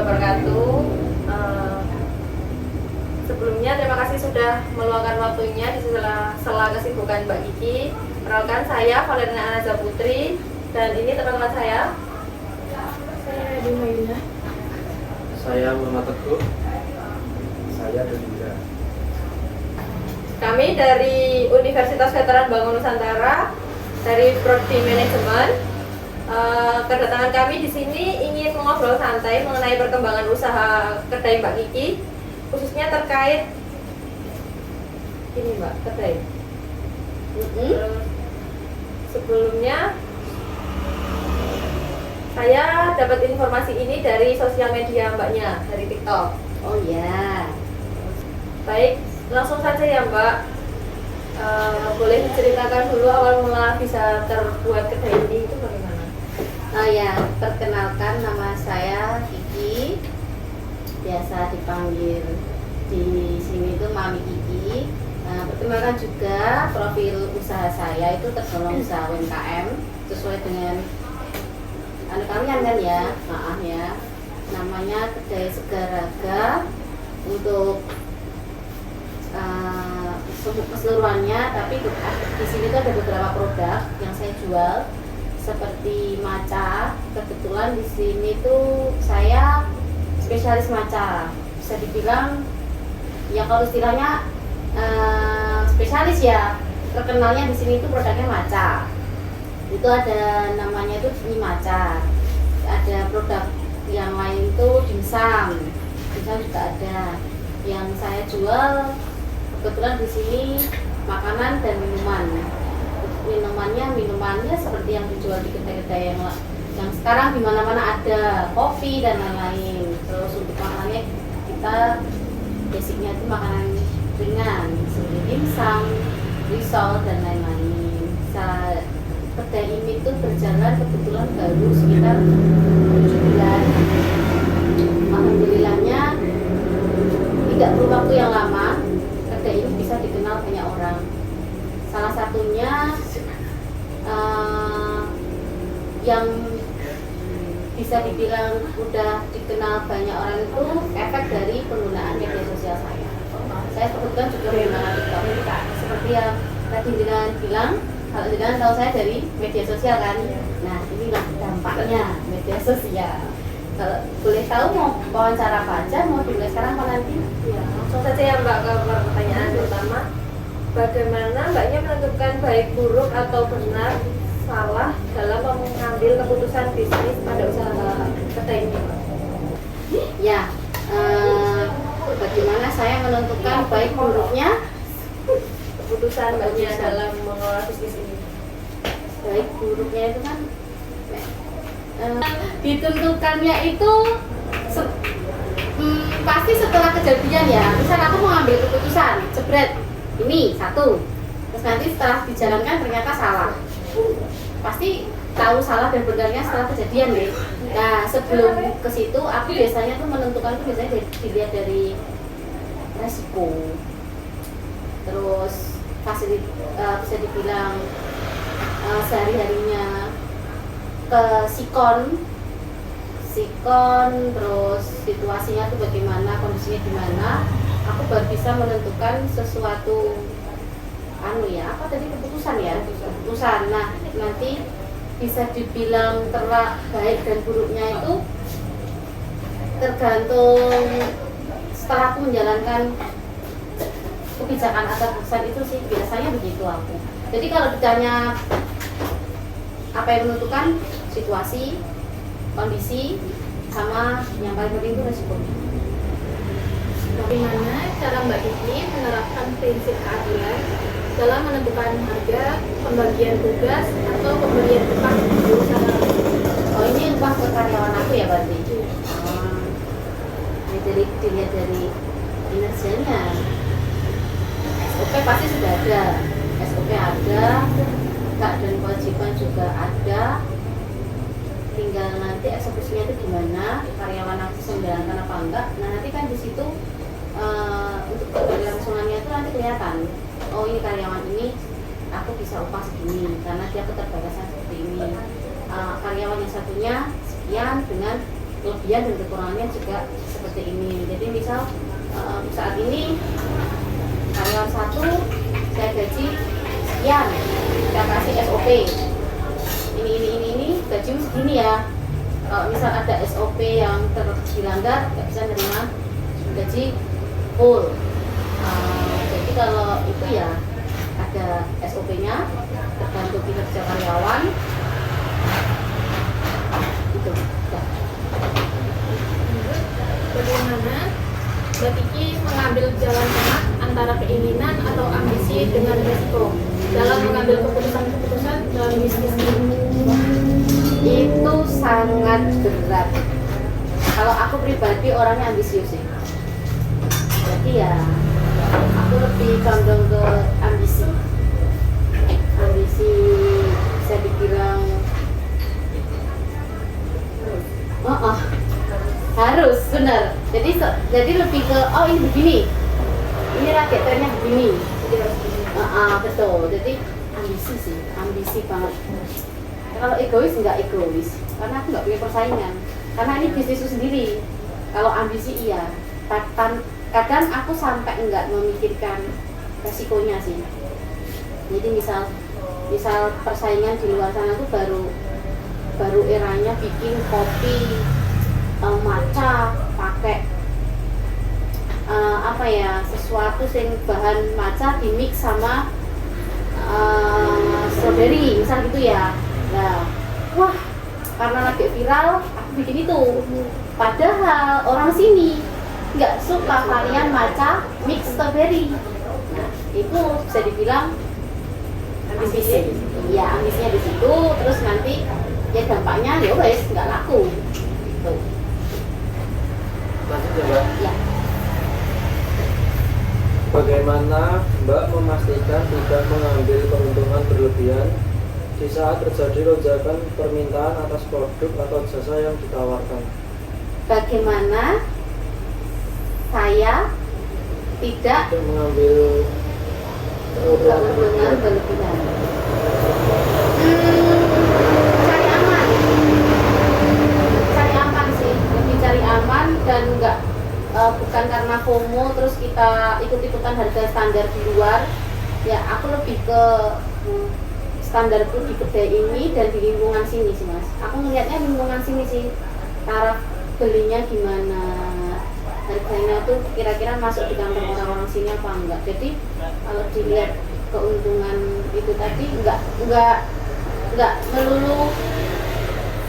wabarakatuh. Eh, Sebelumnya terima kasih sudah meluangkan waktunya di sela kesibukan Mbak Kiki. Perkenalkan saya Valerina Anaza Putri dan ini teman-teman saya. Saya Dima Yuna. Saya Muhammad Teguh. Saya Dedira. Kami dari Universitas Veteran Bangun Nusantara dari Prodi Manajemen. Kedatangan kami di sini ingin mengobrol santai mengenai perkembangan usaha kedai Mbak Kiki, khususnya terkait ini Mbak, kedai. Sebelumnya saya dapat informasi ini dari sosial media Mbaknya, dari TikTok. Oh ya. Baik, langsung saja ya Mbak. Boleh diceritakan dulu awal mula bisa terbuat kedai ini itu bagaimana? Oh ya, perkenalkan nama saya Kiki. Biasa dipanggil di sini itu Mami Kiki. Perkenalkan juga profil usaha saya itu tergolong usaha UMKM sesuai dengan kalian kan ya, maaf ya. Namanya Kedai Segaraga untuk keseluruhannya, tapi di sini tuh ada beberapa produk yang saya jual seperti matcha. Kebetulan di sini tuh saya spesialis matcha, bisa dibilang ya kalau istilahnya spesialis ya. Terkenalnya di sini tuh produknya matcha. Itu ada namanya itu mie matcha. Ada produk yang lain tuh dimsum. Dimsum juga ada. Yang saya jual kebetulan di sini makanan dan minuman. Minumannya seperti yang dijual di kedai-kedai yang sekarang di mana-mana ada, kopi dan lain-lain. Terus untuk makanannya kita basicnya itu makanan ringan seperti dimsum, risol dan lain-lain. Kedai ini tuh berjalan kebetulan baru sekitar 7 bulan. Alhamdulillahnya tidak perlu waktu yang lama, kedai ini bisa dikenal banyak orang. Salah satunya yang bisa dibilang udah dikenal banyak orang itu efek dari penggunaan media sosial saya. Saya kebetulan juga menggunakan TikTok. Seperti yang tadi Dinan bilang, kalau Dinan tahu saya dari media sosial kan. Nah, inilah dampaknya media sosial. Kalau boleh tahu mau wawancara apa aja, mau dimulai sekarang apa nanti? Ya, langsung saja ya Mbak ke pertanyaan pertama. Bagaimana Mbaknya menentukan baik buruk atau benar salah dalam mengambil keputusan bisnis pada usaha kedai ini? Ya, bagaimana saya menentukan baik buruknya Keputusan Mbaknya dalam mengelola bisnis ini? baik buruknya itu kan ditentukannya itu pasti setelah kejadian ya. Misal aku mau ambil keputusan jebret ini satu, terus nanti setelah dijalankan ternyata salah, pasti tahu salah dan benarnya setelah kejadian deh. Nah, sebelum ke situ aku biasanya tuh menentukan tuh biasanya dilihat dari resiko, terus bisa dibilang sehari-harinya, ke sikon, terus situasinya tuh bagaimana, kondisinya gimana, aku baru bisa menentukan sesuatu keputusan. Nah, nanti bisa dibilang baik dan buruknya itu tergantung setelah aku menjalankan kebijakan atau keputusan itu sih, biasanya begitu aku. Jadi kalau ditanya apa yang menentukan, situasi, kondisi, sama yang paling penting itu resikonya. Bagaimana cara Mbak Kiki menerapkan prinsip keadilan dalam menentukan harga, pembagian tugas, atau pemberian upah di usaha? Oh, ini upah ke karyawan aku ya berarti? Jadi dilihat dari kinerjanya. SOP pasti sudah ada. SOP ada, hak dan kewajiban juga ada. Tinggal nanti eksekusinya itu gimana, karyawan aku bisa menjalankan apa enggak. Nah, nanti kan di situ untuk keberlangsungannya itu nanti kelihatan. Oh, ini karyawan ini aku bisa upah segini karena dia keterbatasan seperti ini. Karyawan yang satunya sekian dengan kelebihan dan kekurangannya juga seperti ini. Jadi misal saat ini karyawan 1 saya gaji sekian, saya kasih SOP ini gajimu segini ya. Kalau misal ada SOP yang dilanggar nggak bisa nerima gaji full. Jadi kalau itu ya ada SOP-nya tergantung kinerja karyawan gitu ya. Bagaimana Mbak Kiki mengambil jalan tengah antara keinginan atau ambisi dengan resiko dalam mengambil keputusan-keputusan dalam bisnis ini? Itu sangat berat. Kalau aku pribadi orangnya ambisius sih. Jadi ya aku lebih condong ke ambisi. Ambisi bisa dibilang harus benar. Jadi lebih ke ini begini. Ini rakyat trennya begini. Betul. Jadi ambisi sih, ambisi banget. Kalau egois nggak egois, karena aku nggak punya persaingan. Karena ini bisnisku sendiri. Kalau ambisi iya. Kadang aku sampai nggak memikirkan resikonya sih. Jadi misal persaingan di luar sana tuh baru eranya bikin kopi matcha pakai sesuatu yang bahan matcha di mix sama strawberry misal gitu ya. Nah, wah karena lagi viral aku bikin itu. Padahal orang sini nggak suka varian matcha mix strawberry. Nah, itu bisa dibilang ambisi. Ya ambisinya di situ. Terus nanti ya dampaknya ya wes nggak laku. Tuh. Lanjut ya Mbak. Ya. Bagaimana Mbak memastikan tidak mengambil keuntungan berlebihan di saat terjadi lonjakan permintaan atas produk atau jasa yang ditawarkan? Bagaimana saya tidak Mengambil keuntungan berlebihan? Cari aman sih, lebih cari aman dan enggak bukan karena FOMO terus kita ikut-ikutan harga standar di luar. Ya aku lebih ke standarku di kedai ini dan di lingkungan sini sih Mas. Aku melihatnya lingkungan sini sih, taraf belinya gimana, harganya tuh kira-kira masuk di kantong orang-orang sini apa enggak. Jadi kalau dilihat keuntungan itu tadi enggak melulu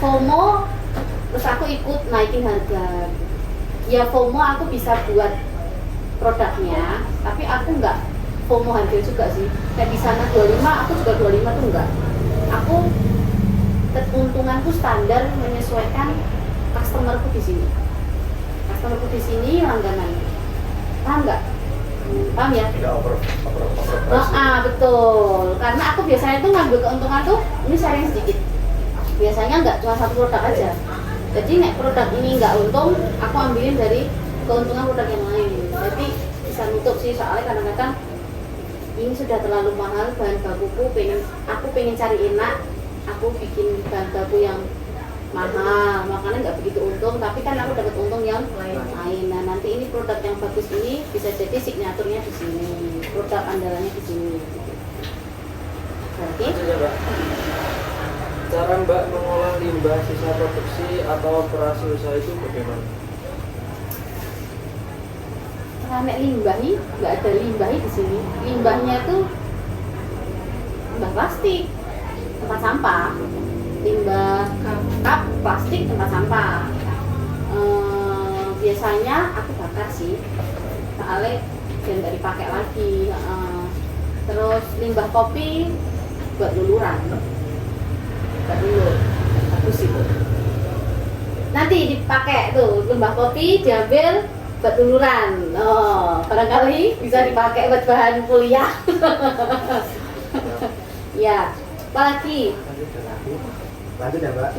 FOMO terus aku ikut naikin harga. Ya FOMO aku bisa buat produknya, tapi aku enggak FOMO harga juga sih. Kayak di sana 25, aku juga 25 tuh enggak. Aku keuntunganku standar menyesuaikan customerku di sini. Customerku di sini langganan. Paham enggak? Paham ya? Tidak over Betul. Karena aku biasanya tuh ngambil keuntungan tuh ini sharing sedikit. Biasanya enggak cuma satu produk aja. Jadi nek produk ini enggak untung, aku ambilin dari keuntungan produk yang lain. Jadi bisa nutup sih, soalnya kadang-kadang ini sudah terlalu mahal bahan bakuku, aku pengen cari enak, aku bikin bahan baku yang mahal, makanya nggak begitu untung, tapi kan aku dapat untung yang lain. Nah nanti ini produk yang bagus ini bisa jadi signaturnya di sini, produk andalannya di sini. Oke? Lanjut ya Mbak. Cara Mbak mengolah limbah sisa produksi atau operasi usaha itu bagaimana? Karena limbah nggak ada limbah di sini. Limbahnya tuh limbah plastik, tempat sampah, limbah cup plastik tempat sampah. Biasanya aku bakar sih, soalnya dan nggak dipakai lagi. Terus limbah kopi buat luluran, buat lulur, bagus itu. Nanti dipakai tuh limbah kopi diambil buat luluran. Barangkali bisa dipakai buat bahan kuliah. Ya, apalagi? Lanjut ya Mbak.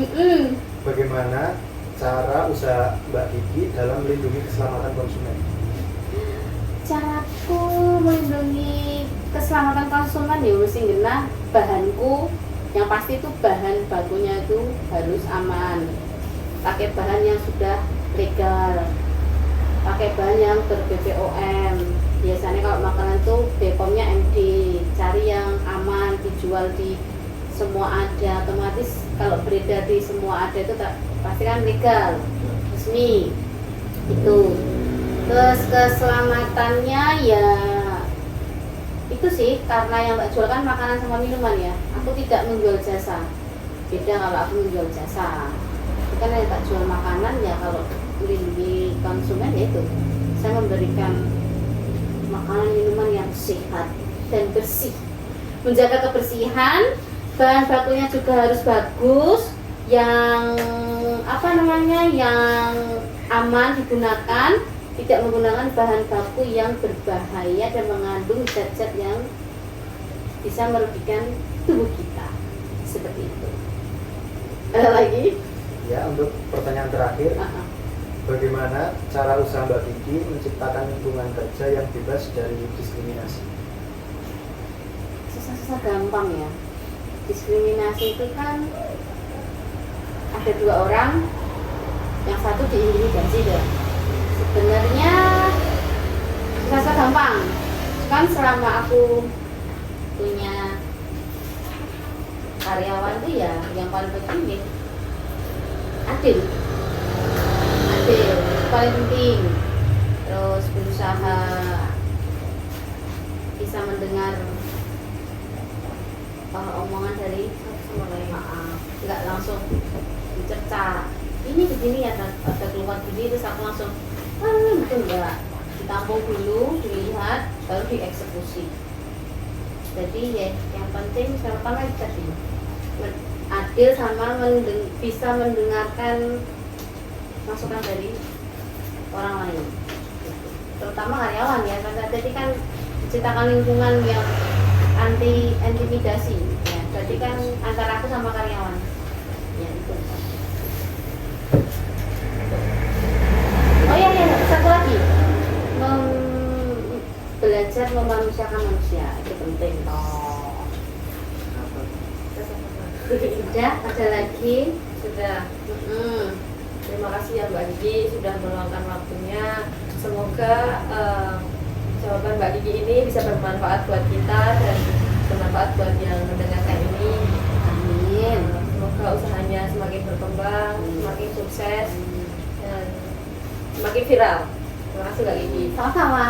Bagaimana cara usaha Mbak Kiki dalam melindungi keselamatan konsumen? Caraku melindungi keselamatan konsumen ya mesti genah bahanku, yang pasti itu bahan bakunya itu harus aman. pakai bahan yang sudah legal, pakai bahan yang ber-BPOM. Biasanya kalau makanan tuh BPOM-nya MD, cari yang aman, dijual di semua ada, otomatis kalau beredar di semua ada itu pasti kan legal, resmi itu. Terus keselamatannya ya itu sih, karena yang tak jual kan makanan sama minuman ya, aku tidak menjual jasa. Beda kalau aku menjual jasa, itu kan yang tak jual makanan ya. Kalau melindungi konsumen ya itu, saya memberikan makanan minuman yang sehat dan bersih, menjaga kebersihan. Bahan bakunya juga harus bagus, yang yang aman digunakan, tidak menggunakan bahan baku yang berbahaya dan mengandung zat-zat yang bisa merugikan tubuh kita, seperti itu. Ada lagi? Ya, untuk pertanyaan terakhir, bagaimana cara usaha Mbak Kiki menciptakan lingkungan kerja yang bebas dari diskriminasi? Susah-susah gampang ya. Diskriminasi itu kan ada 2 orang, yang satu diintimidasi deh. Sebenarnya susah-susah gampang. Kan selama aku punya karyawan tuh ya yang paling penting adil paling penting. Terus berusaha bisa mendengar omongan dari maaf, nggak langsung dicerca ini begini ya, ada keluar gini terus aku langsung itu enggak, ditampung dulu, dilihat, baru dieksekusi. Jadi ya yang penting pertama itu tadi adil sama bisa mendengarkan masukan dari orang lain, terutama karyawan ya, karena tadi kan ciptakan lingkungan yang anti intimidasi ya, berarti kan antara aku sama karyawan ya itu. Oh ya, satu lagi, belajar memanusiakan manusia itu penting toh. Sudah, ada lagi? Sudah. Terima kasih ya Mbak Kiki sudah meluangkan waktunya. Semoga jawaban Mbak Kiki ini bisa bermanfaat buat kita dan bermanfaat buat yang mendengarkan ini. Amin. Semoga usahanya semakin berkembang, semakin sukses dan semakin viral. Terima kasih Mbak Kiki. Sama-sama.